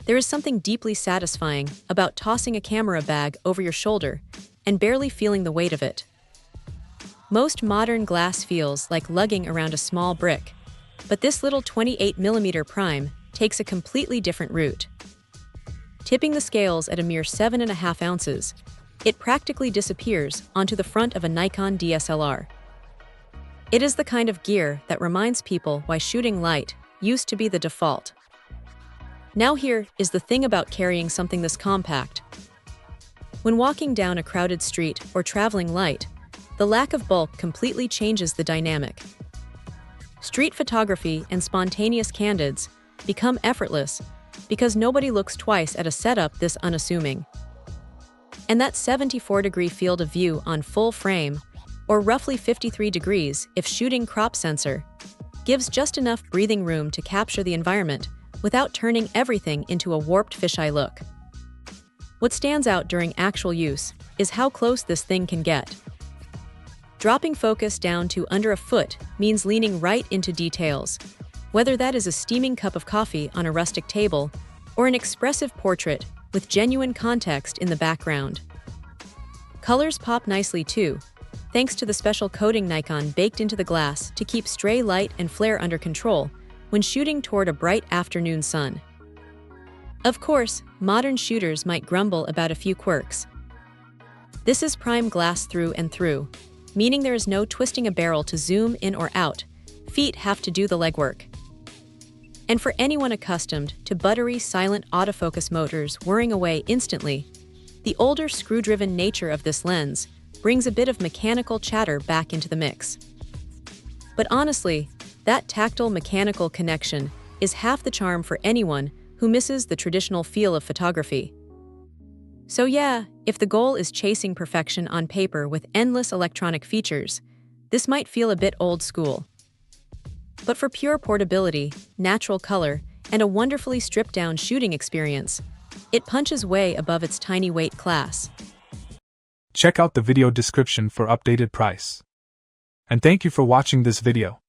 There is something deeply satisfying about tossing a camera bag over your shoulder and barely feeling the weight of it. Most modern glass feels like lugging around a small brick, but this little 28mm prime takes a completely different route. Tipping the scales at a mere 7.5 ounces, it practically disappears onto the front of a Nikon DSLR. It is the kind of gear that reminds people why shooting light used to be the default. Now here is the thing about carrying something this compact. When walking down a crowded street or traveling light, the lack of bulk completely changes the dynamic. Street photography and spontaneous candids become effortless because nobody looks twice at a setup this unassuming. And that 74-degree field of view on full frame, or roughly 53 degrees if shooting crop sensor, gives just enough breathing room to capture the environment without turning everything into a warped fisheye look. What stands out during actual use is how close this thing can get. Dropping focus down to under a foot means leaning right into details, whether that is a steaming cup of coffee on a rustic table or an expressive portrait with genuine context in the background. Colors pop nicely too, thanks to the special coating Nikon baked into the glass to keep stray light and flare under control when shooting toward a bright afternoon sun. Of course, modern shooters might grumble about a few quirks. This is prime glass through and through, meaning there is no twisting a barrel to zoom in or out. Feet have to do the legwork. And for anyone accustomed to buttery, silent autofocus motors whirring away instantly, the older screw-driven nature of this lens brings a bit of mechanical chatter back into the mix. But honestly, that tactile mechanical connection is half the charm for anyone who misses the traditional feel of photography. So yeah, if the goal is chasing perfection on paper with endless electronic features, this might feel a bit old school. But for pure portability, natural color, and a wonderfully stripped-down shooting experience, it punches way above its tiny weight class. Check out the video description for updated price. And thank you for watching this video.